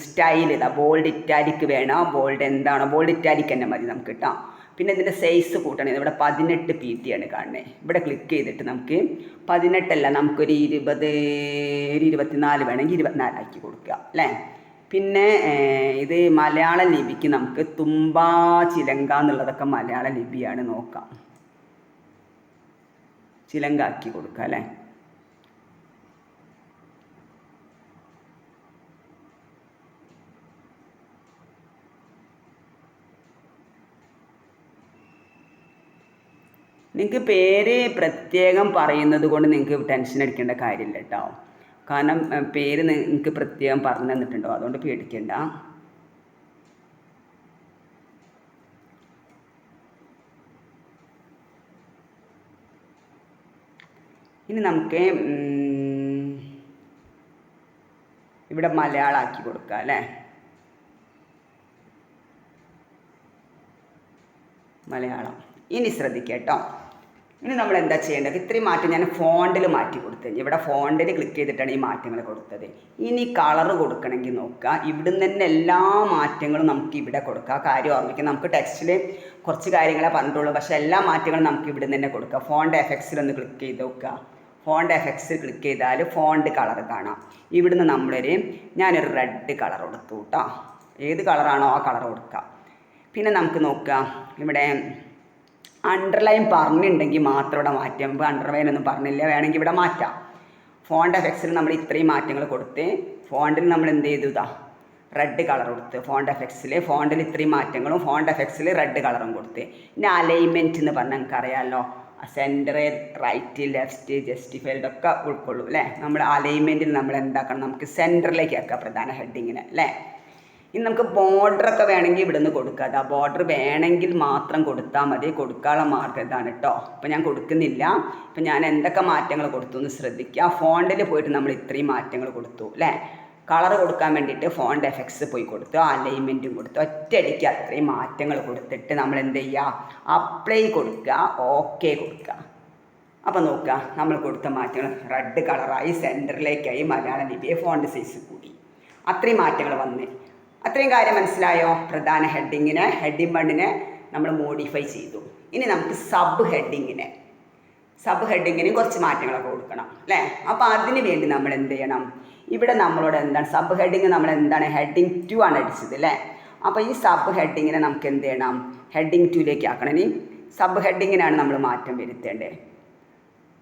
സ്റ്റൈൽ ബോൾഡ് ഇറ്റാലിക് വേണം. ബോൾഡ് എന്താണോ ബോൾഡ് ഇറ്റാലിക് തന്നെ മതി നമുക്ക് കേട്ടോ. പിന്നെ ഇതിൻ്റെ സൈസ് കൂട്ടണേ. ഇവിടെ 18 PT ആണ് കാണുന്നത്. ഇവിടെ ക്ലിക്ക് ചെയ്തിട്ട് നമുക്ക് 18 നമുക്കൊരു 20, 24 വേണമെങ്കിൽ 24 ആക്കി കൊടുക്കുക അല്ലേ. പിന്നെ ഇത് മലയാള ലിപിക്ക് നമുക്ക് തുമ്പ, ചിലങ്ക എന്നുള്ളതൊക്കെ മലയാള ലിപിയാണ്. നോക്കാം, ചിലങ്ക ആക്കി കൊടുക്കുക അല്ലേ. നിങ്ങൾക്ക് പേര് പ്രത്യേകം പറയുന്നത് കൊണ്ട് നിങ്ങൾക്ക് ടെൻഷൻ അടിക്കേണ്ട കാര്യമില്ല കേട്ടോ. കാരണം പേര് നിങ്ങൾക്ക് പ്രത്യേകം പറഞ്ഞു തന്നിട്ടുണ്ടോ, അതുകൊണ്ട് പേടിക്കണ്ട. ഇനി നമുക്ക് ഇവിടെ മലയാളം ആക്കി കൊടുക്കാം അല്ലേ. മലയാളം. ഇനി ശ്രദ്ധിക്കുക കേട്ടോ. ഇനി നമ്മൾ എന്താ ചെയ്യേണ്ടത്? ഇത്രയും മാറ്റം ഞാൻ ഫോണ്ടിൽ മാറ്റി കൊടുത്തത്. ഇവിടെ ഫോണ്ടിൽ ക്ലിക്ക് ചെയ്തിട്ടാണ് ഈ മാറ്റങ്ങൾ കൊടുത്തത്. ഇനി കളറ് കൊടുക്കണമെങ്കിൽ നോക്കുക. ഇവിടുന്ന് തന്നെ എല്ലാ മാറ്റങ്ങളും നമുക്ക് ഇവിടെ കൊടുക്കുക. കാര്യം ഓർമ്മിക്കുക, നമുക്ക് ടെക്സ്റ്റിൽ കുറച്ച് കാര്യങ്ങളെ പറഞ്ഞിട്ടുള്ളൂ, പക്ഷേ എല്ലാ മാറ്റങ്ങളും നമുക്ക് ഇവിടുന്ന് തന്നെ കൊടുക്കുക. ഫോണ്ട് എഫക്ട്സിലൊന്ന് ക്ലിക്ക് ചെയ്ത് നോക്കുക. ഫോണ്ട് എഫക്ട്സ് ക്ലിക്ക് ചെയ്താൽ ഫോണ്ട് കളർ കാണാം. ഇവിടുന്ന് ഞാനൊരു റെഡ് കളർ കൊടുത്തു കേട്ടോ. ഏത് കളറാണോ ആ കളർ കൊടുക്കുക. പിന്നെ നമുക്ക് നോക്കുക, ഇവിടെ അണ്ടർലൈൻ പറഞ്ഞിട്ടുണ്ടെങ്കിൽ മാത്രം ഇവിടെ മാറ്റാം. ഇപ്പോൾ അണ്ടർലൈൻ ഒന്നും പറഞ്ഞില്ല, വേണമെങ്കിൽ ഇവിടെ മാറ്റാം. ഫോണ്ട് എഫക്ട്സിൽ നമ്മൾ ഇത്രയും മാറ്റങ്ങൾ കൊടുത്ത് ഫോണ്ടിൽ നമ്മൾ എന്ത് ചെയ്തു, ഇതാ റെഡ് കളർ കൊടുത്ത് ഫോണ്ട് എഫക്ട്സിൽ ഫോണ്ടിൽ ഇത്രയും മാറ്റങ്ങളും ഫോണ്ട് എഫക്ട്സിൽ റെഡ് കളറും കൊടുത്ത്. പിന്നെ അലൈൻമെൻറ്റ് എന്ന് പറഞ്ഞാൽ നമുക്കറിയാമല്ലോ, സെൻറ്റർ, റൈറ്റ്, ലെഫ്റ്റ്, ജസ്റ്റിഫൈഡ് ഒക്കെ ഉൾക്കൊള്ളൂ അല്ലേ. നമ്മൾ അലൈൻമെൻറ്റിൽ നമ്മൾ എന്താക്കണം, നമുക്ക് സെൻറ്ററിലേക്ക് ആക്കുക പ്രധാന ഹെഡിങ്ങിനെ അല്ലേ. ഇനി നമുക്ക് ബോർഡറൊക്കെ വേണമെങ്കിൽ ഇവിടെ നിന്ന് കൊടുക്കുക. അതാ ബോർഡർ വേണമെങ്കിൽ മാത്രം കൊടുത്താൽ മതി. കൊടുക്കാനുള്ള മാർഗ്ഗം ഇതാണ് കേട്ടോ. ഇപ്പം ഞാൻ കൊടുക്കുന്നില്ല. ഇപ്പം ഞാൻ എന്തൊക്കെ മാറ്റങ്ങൾ കൊടുത്തു എന്ന് ശ്രദ്ധിക്കുക. ഫോണ്ടിൽ പോയിട്ട് നമ്മൾ ഇത്രയും മാറ്റങ്ങൾ കൊടുത്തു അല്ലേ. കളർ കൊടുക്കാൻ വേണ്ടിയിട്ട് ഫോണ്ട് എഫക്ട്സ് പോയി കൊടുത്തു, അലൈൻമെൻറ്റും കൊടുത്തു. ഒറ്റയടിക്ക് അത്രയും മാറ്റങ്ങൾ കൊടുത്തിട്ട് നമ്മൾ എന്ത് ചെയ്യുക, അപ്ലൈ കൊടുക്കുക, ഓക്കെ കൊടുക്കുക. അപ്പോൾ നോക്കുക, നമ്മൾ കൊടുത്ത മാറ്റങ്ങൾ റെഡ് കളറായി, സെൻറ്ററിലേക്കായി, മലയാള ലിപിയെ ഫോണ്ട് സൈസ് കൂടി. അത്രയും മാറ്റങ്ങൾ വന്ന്. അത്രയും കാര്യം മനസ്സിലായോ? പ്രധാന ഹെഡിങ്ങിനെ, ഹെഡിങ് ബണ്ണിനെ നമ്മൾ മോഡിഫൈ ചെയ്തു. ഇനി നമുക്ക് സബ് ഹെഡിങ്ങിന് കുറച്ച് മാറ്റങ്ങളൊക്കെ കൊടുക്കണം അല്ലേ. അപ്പോൾ അതിന് വേണ്ടി നമ്മൾ എന്ത് ചെയ്യണം, ഇവിടെ നമ്മളോട് എന്താണ് സബ് ഹെഡിങ്, നമ്മൾ എന്താണ് ഹെഡിങ് 2 ആണ് അടിച്ചത് അല്ലേ. അപ്പോൾ ഈ സബ് ഹെഡിങ്ങിനെ നമുക്ക് എന്ത് ചെയ്യണം, ഹെഡിങ് 2ലേക്ക് ആക്കണം. ഇനി സബ് ഹെഡിങ്ങിനാണ് നമ്മൾ മാറ്റം വരുത്തേണ്ടത്.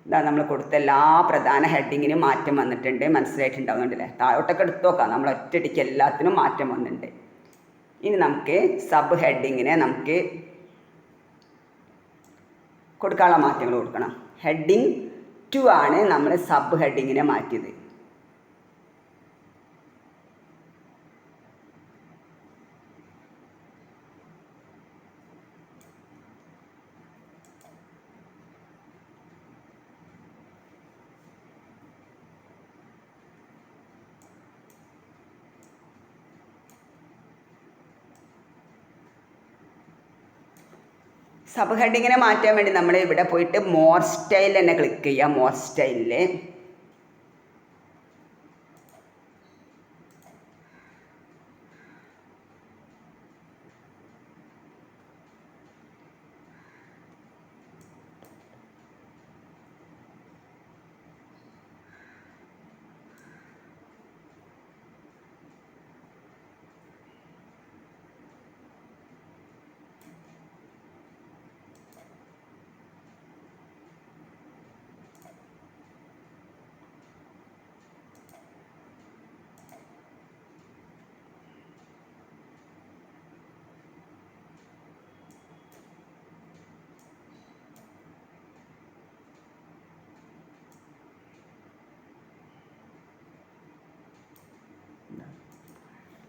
ഇതാ നമ്മൾ കൊടുത്ത എല്ലാ പ്രധാന ഹെഡിങ്ങിനും മാറ്റം വന്നിട്ടുണ്ട്. മനസ്സിലായിട്ടുണ്ടാവുന്നുണ്ടല്ലേ. താഴോട്ടൊക്കെ എടുത്തു നോക്കാം, നമ്മൾ ഒറ്റയടിക്ക് എല്ലാത്തിനും മാറ്റം വന്നിട്ടുണ്ട്. ഇനി നമുക്ക് സബ് ഹെഡിങ്ങിനെ നമുക്ക് കൊടുക്കാനുള്ള മാറ്റങ്ങൾ കൊടുക്കണം. ഹെഡിങ് 2 ആണ് നമ്മൾ സബ് ഹെഡിങ്ങിനെ മാറ്റിയത്. സബ് ഹെഡിങ്ങിനെ മാറ്റാൻ വേണ്ടി നമ്മൾ ഇവിടെ പോയിട്ട് മോർ സ്റ്റൈൽ തന്നെ ക്ലിക്ക് ചെയ്യുക. മോർ സ്റ്റൈലിൽ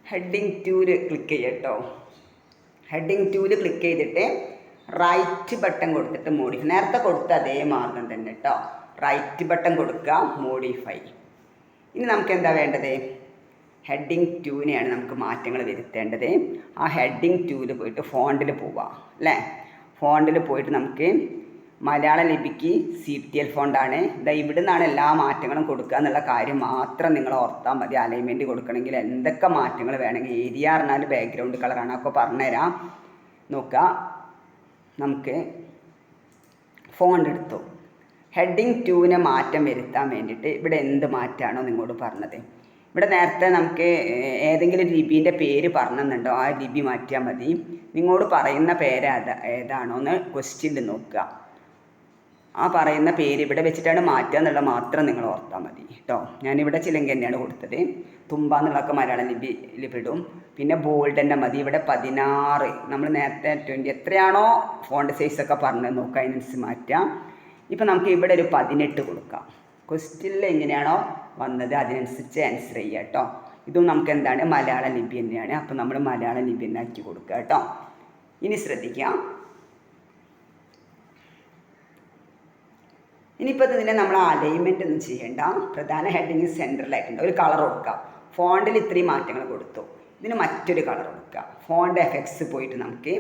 ഹെഡിങ് 2 ക്ലിക്ക് ചെയ്യട്ടോ. ഹെഡിങ് 2 ക്ലിക്ക് ചെയ്തിട്ട് റൈറ്റ് ബട്ടൺ കൊടുത്തിട്ട് മോഡിഫൈ, നേരത്തെ കൊടുത്ത അതേ മാർഗം തന്നെ കേട്ടോ. റൈറ്റ് ബട്ടൺ കൊടുക്കുക, മോഡിഫൈ. ഇനി നമുക്ക് എന്താ വേണ്ടത്, ഹെഡിങ് 2നെയാണ് നമുക്ക് മാറ്റങ്ങൾ വരുത്തേണ്ടത്. ആ ഹെഡിങ് 2 പോയിട്ട് ഫോണ്ടിൽ പോവാം അല്ലേ. ഫോണ്ടിൽ പോയിട്ട് നമുക്ക് മലയാള ലിപിക്ക് CTL ഫോണ്ടാണ്. ഇതാ ഇവിടെ നിന്നാണ് എല്ലാ മാറ്റങ്ങളും കൊടുക്കുക എന്നുള്ള കാര്യം മാത്രം നിങ്ങൾ ഓർത്താൽ മതി. അലൈൻമെൻറ്റ് കൊടുക്കണമെങ്കിൽ എന്തൊക്കെ മാറ്റങ്ങൾ വേണമെങ്കിൽ, ഏരിയ പറഞ്ഞാൽ ബാക്ക്ഗ്രൗണ്ട് കളറാണ്, അപ്പോൾ പറഞ്ഞുതരാം. നോക്കുക, നമുക്ക് ഫോണ്ട് എടുത്തു. ഹെഡിങ് 2നെ മാറ്റം വരുത്താൻ വേണ്ടിയിട്ട് ഇവിടെ എന്ത് മാറ്റമാണോ നിങ്ങളോട് പറഞ്ഞത്, ഇവിടെ നേരത്തെ നമുക്ക് ഏതെങ്കിലും ലിപിൻ്റെ പേര് പറഞ്ഞെന്നുണ്ടോ, ആ ലിപി മാറ്റിയാൽ മതി. നിങ്ങളോട് പറയുന്ന പേര് ഏതാണോ എന്ന് ക്വസ്റ്റ്യനിൽ നോക്കുക. ആ പറയുന്ന പേര് ഇവിടെ വെച്ചിട്ടാണ് മാറ്റുക എന്നുള്ള മാത്രം നിങ്ങൾ ഓർത്താൽ മതി കേട്ടോ. ഞാനിവിടെ ചിലങ്ക തന്നെയാണ് കൊടുത്തത്. തുമ്പ എന്നുള്ളതൊക്കെ മലയാള ലിപിയിലിടും. പിന്നെ ബോൾഡ് തന്നെ മതി. ഇവിടെ 16, നമ്മൾ നേരത്തെ 20 എത്രയാണോ ഫോണ്ട് സൈസൊക്കെ പറഞ്ഞത് നോക്കുക, അതിനനുസരിച്ച് മാറ്റാം. ഇപ്പം നമുക്ക് ഇവിടെ ഒരു 18 കൊടുക്കാം. ക്വസ്റ്റ്യനിൽ എങ്ങനെയാണോ വന്നത് അതിനനുസരിച്ച് ആൻസർ ചെയ്യുക കേട്ടോ. ഇതും നമുക്ക് എന്താണ് മലയാള ലിപി തന്നെയാണ്. അപ്പം നമ്മൾ മലയാള ലിപി തന്നെ ആക്കി കൊടുക്കുക കേട്ടോ. ഇനി ശ്രദ്ധിക്കാം, ഇനിയിപ്പോൾ ഇതിനെ നമ്മൾ അലൈൻമെൻ്റ് ഒന്നും ചെയ്യേണ്ട. പ്രധാന ഹെഡിങ് സെൻറ്ററിലായിട്ടുണ്ട്. ഒരു കളർ കൊടുക്കുക. ഫോണ്ടിൽ ഇത്രയും മാറ്റങ്ങൾ കൊടുത്തു, ഇതിന് മറ്റൊരു കളർ കൊടുക്കുക. ഫോണ്ട് എഫക്ട്സ് പോയിട്ട് നമുക്ക്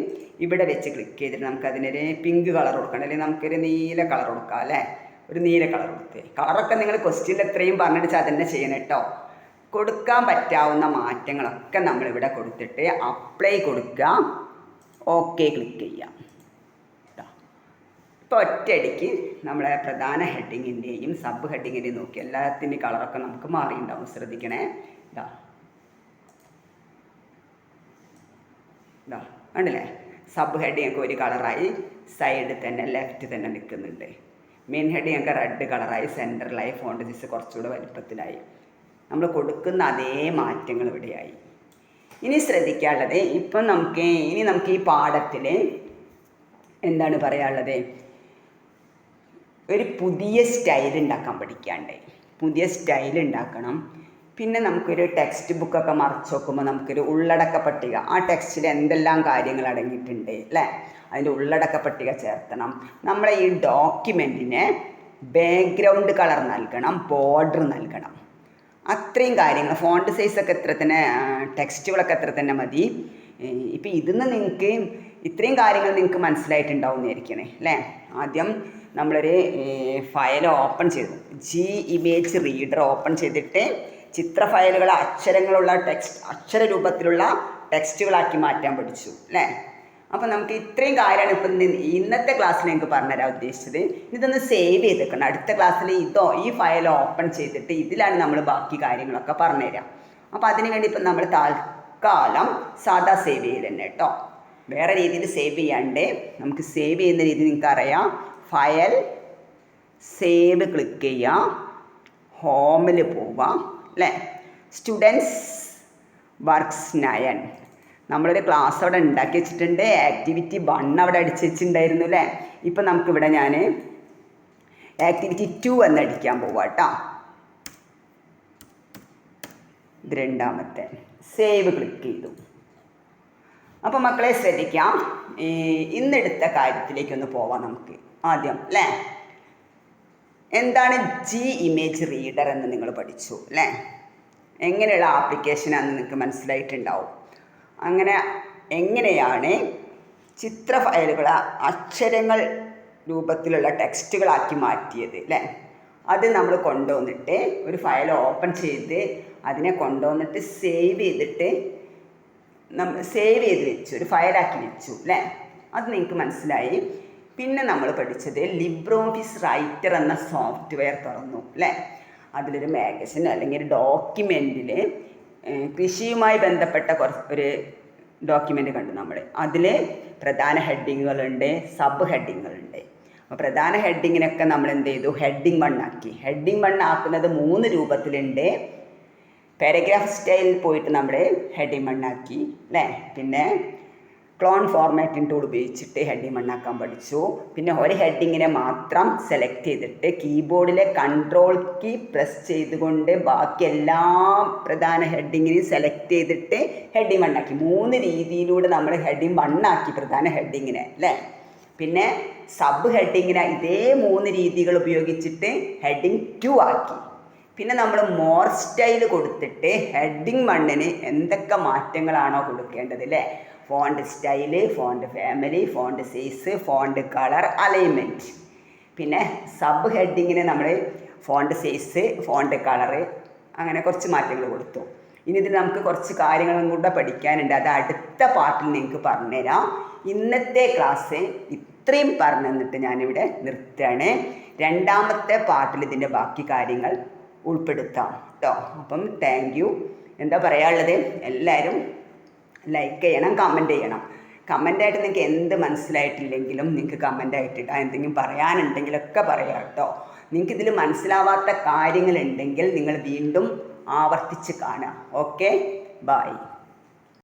ഇവിടെ വെച്ച് ക്ലിക്ക് ചെയ്തിട്ട് നമുക്ക് അതിനൊരു പിങ്ക് കളർ കൊടുക്കണം, അല്ലെങ്കിൽ നമുക്കൊരു നീല കളർ കൊടുക്കാം അല്ലേ. ഒരു നീല കളർ കൊടുത്ത്, കളറൊക്കെ നിങ്ങൾ ക്വസ്റ്റ്യനിൽ എത്രയും പറഞ്ഞിട്ട് അതന്നെ ചെയ്യണം കേട്ടോ. കൊടുക്കാൻ പറ്റാവുന്ന മാറ്റങ്ങളൊക്കെ നമ്മളിവിടെ കൊടുത്തിട്ട് അപ്ലൈ കൊടുക്കുക, ഓക്കെ ക്ലിക്ക് ചെയ്യാം. ഇപ്പോൾ ഒറ്റയടിക്ക് നമ്മളെ പ്രധാന ഹെഡിങ്ങിൻ്റെയും സബ് ഹെഡിങ്ങിൻ്റെയും നോക്കി എല്ലാത്തിൻ്റെയും കളറൊക്കെ നമുക്ക് മാറിയിട്ടുണ്ടാവും. ശ്രദ്ധിക്കണേ. ഇതാ ഇതാ കണ്ടില്ലേ, സബ് ഹെഡിങ് ഒക്കെ ഒരു കളറായി സൈഡിൽ തന്നെ ലെഫ്റ്റ് തന്നെ നിൽക്കുന്നുണ്ട്. മെയിൻ ഹെഡിങ് ഒക്കെ റെഡ് കളറായി സെൻറ്ററിലായി ഫോണ്ട് സൈസ് കുറച്ചുകൂടെ വലിപ്പത്തിലായി. നമ്മൾ കൊടുക്കുന്ന അതേ മാറ്റങ്ങൾ ഇവിടെയായി. ഇനി ശ്രദ്ധിക്കാനുള്ളത് ഇപ്പം നമുക്ക് ഈ പാഠത്തിൽ എന്താണ് പറയാനുള്ളത്, ഒരു പുതിയ സ്റ്റൈൽ ഉണ്ടാക്കാൻ പഠിക്കാണ്ട്, പുതിയ സ്റ്റൈൽ ഉണ്ടാക്കണം. പിന്നെ നമുക്കൊരു ടെക്സ്റ്റ് ബുക്കൊക്കെ മറിച്ച് നോക്കുമ്പോൾ നമുക്കൊരു ഉള്ളടക്ക പട്ടിക, ആ ടെക്സ്റ്റിൽ എന്തെല്ലാം കാര്യങ്ങൾ അടങ്ങിയിട്ടുണ്ട് അല്ലേ, അതിൻ്റെ ഉള്ളടക്ക പട്ടിക ചേർത്തണം. നമ്മളെ ഈ ഡോക്യുമെൻറ്റിന് ബാക്ക്ഗ്രൗണ്ട് കളർ നൽകണം, ബോർഡർ നൽകണം. അത്രയും കാര്യങ്ങൾ, ഫോണ്ട് സൈസൊക്കെ എത്ര തന്നെ, ടെക്സ്റ്റുകളൊക്കെ എത്ര തന്നെ മതി. ഇപ്പം ഇതിന്ന് നിങ്ങൾക്ക് ഇത്രയും കാര്യങ്ങൾ നിങ്ങൾക്ക് മനസ്സിലായിട്ടുണ്ടാവും എന്നായിരിക്കണേ അല്ലേ. ആദ്യം നമ്മളൊരു ഫയൽ ഓപ്പൺ ചെയ്തു, ഇമേജ് റീഡർ ഓപ്പൺ ചെയ്തിട്ട് ചിത്ര ഫയലുകൾ അക്ഷരങ്ങളുള്ള അക്ഷര രൂപത്തിലുള്ള ടെക്സ്റ്റുകളാക്കി മാറ്റാൻ പഠിച്ചു അല്ലേ. അപ്പോൾ നമുക്ക് ഇത്രയും കാര്യമാണ് ഇപ്പം ഇന്നത്തെ ക്ലാസ്സിൽ എനിക്ക് പറഞ്ഞുതരാൻ ഉദ്ദേശിച്ചത്. ഇതൊന്ന് സേവ് ചെയ്തേക്കണം. അടുത്ത ക്ലാസ്സിൽ ഈ ഫയൽ ഓപ്പൺ ചെയ്തിട്ട് ഇതിലാണ് നമ്മൾ ബാക്കി കാര്യങ്ങളൊക്കെ പറഞ്ഞുതരാം. അപ്പോൾ അതിന് വേണ്ടി ഇപ്പം നമ്മൾ തൽക്കാലം സാധാ സേവ് ചെയ്ത് തന്നെ കേട്ടോ. വേറെ രീതിയിൽ സേവ് ചെയ്യാണ്ട് നമുക്ക് സേവ് ചെയ്യുന്ന രീതി നിങ്ങൾക്ക് അറിയാം. ഫയൽ, സേവ് ക്ലിക്ക് ചെയ്യുക, ഹോമിൽ പോവുക അല്ലേ. സ്റ്റുഡൻസ് വർക്ക്സ് 9 നമ്മളൊരു ക്ലാസ് അവിടെ ഉണ്ടാക്കി വെച്ചിട്ടുണ്ട്. ആക്ടിവിറ്റി 1 അവിടെ അടിച്ച് വെച്ചിട്ടുണ്ടായിരുന്നു അല്ലേ. ഇപ്പം നമുക്കിവിടെ ഞാൻ ആക്ടിവിറ്റി 2 എന്നടിക്കാൻ പോവാം കേട്ടോ. ഇത് രണ്ടാമത്തെ. സേവ് ക്ലിക്ക് ചെയ്തു. അപ്പോൾ മക്കളെ ശ്രദ്ധിക്കാം, ഇന്നെടുത്ത കാര്യത്തിലേക്കൊന്ന് പോവാം നമുക്ക് ആദ്യം അല്ലേ. എന്താണ് ഇമേജ് റീഡർ എന്ന് നിങ്ങൾ പഠിച്ചു അല്ലേ. എങ്ങനെയുള്ള ആപ്ലിക്കേഷനാണെന്ന് നിങ്ങൾക്ക് മനസ്സിലായിട്ടുണ്ടാവും. അങ്ങനെ എങ്ങനെയാണ് ചിത്ര ഫയലുകൾ അക്ഷരങ്ങൾ രൂപത്തിലുള്ള ടെക്സ്റ്റുകളാക്കി മാറ്റിയത് അല്ലേ. അത് നമ്മൾ കൊണ്ടുവന്നിട്ട് ഒരു ഫയൽ ഓപ്പൺ ചെയ്ത് അതിനെ കൊണ്ടുവന്നിട്ട് സേവ് ചെയ്ത് വെച്ചു, ഒരു ഫയലാക്കി വെച്ചു അല്ലേ. അത് നിങ്ങൾക്ക് മനസ്സിലായി. പിന്നെ നമ്മൾ പഠിച്ചത് ലിബ്രോഫീസ് റൈറ്റർ എന്ന സോഫ്റ്റ്വെയർ തുറന്നു അല്ലേ. അതിലൊരു മാഗസിൻ അല്ലെങ്കിൽ ഒരു ഡോക്യുമെൻറ്റിൽ കൃഷിയുമായി ബന്ധപ്പെട്ട ഒരു ഡോക്യുമെൻ്റ് കണ്ടു നമ്മൾ. അതിൽ പ്രധാന ഹെഡിങ്ങുകളുണ്ട്, സബ് ഹെഡിങ്ങുകളുണ്ട്. അപ്പോൾ പ്രധാന ഹെഡിങ്ങിനൊക്കെ നമ്മൾ എന്ത് ചെയ്തു, ഹെഡിങ് 1 ആക്കി. ഹെഡിങ് 1 ആക്കുന്നത് 3 രൂപത്തിലുണ്ട്. പാരഗ്രാഫ് സ്റ്റൈലിൽ പോയിട്ട് നമ്മൾ ഹെഡിങ് 1 ആക്കി അല്ലേ. പിന്നെ ക്ലോൺ ഫോർമാറ്റിംഗ് ടൂൾ ഉപയോഗിച്ചിട്ട് ഹെഡിങ് 1 ആക്കാൻ പഠിച്ചു. പിന്നെ ഒരു ഹെഡിങ്ങിനെ മാത്രം സെലക്ട് ചെയ്തിട്ട് കീബോർഡിലെ കൺട്രോൾ കീ പ്രസ് ചെയ്തുകൊണ്ട് ബാക്കി എല്ലാ പ്രധാന ഹെഡിങ്ങിനെയും സെലക്ട് ചെയ്തിട്ട് ഹെഡിങ് 1 ആക്കി. 3 രീതിയിലൂടെ നമ്മൾ ഹെഡിങ് 1 ആക്കി പ്രധാന ഹെഡിങ്ങിനെ അല്ലേ. പിന്നെ സബ് ഹെഡിങ്ങിനെ ഇതേ 3 രീതികൾ ഉപയോഗിച്ചിട്ട് ഹെഡിങ് 2 ആക്കി. പിന്നെ നമ്മൾ മോർ സ്റ്റൈൽ കൊടുത്തിട്ട് ഹെഡിങ് 1-ന് എന്തൊക്കെ മാറ്റങ്ങളാണോ കൊടുക്കേണ്ടത് അല്ലേ, font style, font family, font size, font colour, alignment. പിന്നെ സബ് ഹെഡിങ്ങിന് നമ്മൾ ഫോണ്ട് സൈസ്, ഫോണ്ട് കളറ്, അങ്ങനെ കുറച്ച് മാറ്റങ്ങൾ കൊടുത്തു. ഇനി ഇതിൽ നമുക്ക് കുറച്ച് കാര്യങ്ങളും കൂടെ പഠിക്കാനുണ്ട്. അത് അടുത്ത പാർട്ടിൽ നിങ്ങൾക്ക് പറഞ്ഞുതരാം. ഇന്നത്തെ ക്ലാസ് ഇത്രയും പറഞ്ഞു തന്നിട്ട് ഞാനിവിടെ നിർത്തുകയാണ്. രണ്ടാമത്തെ പാർട്ടിൽ ഇതിൻ്റെ ബാക്കി കാര്യങ്ങൾ ഉൾപ്പെടുത്താം കേട്ടോ. അപ്പം താങ്ക് യു. എന്താ പറയാനുള്ളത്, എല്ലാവരും ലൈക്ക് ചെയ്യണം, കമൻറ്റ് ചെയ്യണം. കമൻ്റായിട്ട് നിങ്ങൾക്ക് എന്ത് മനസ്സിലായിട്ടില്ലെങ്കിലും നിങ്ങൾക്ക് കമൻ്റായിട്ടിടാം. എന്തെങ്കിലും പറയാനുണ്ടെങ്കിലൊക്കെ പറയാം കേട്ടോ. നിങ്ങൾക്കിതിൽ മനസ്സിലാവാത്ത കാര്യങ്ങളുണ്ടെങ്കിൽ നിങ്ങൾ വീണ്ടും ആവർത്തിച്ച് കാണാം. Okay, by.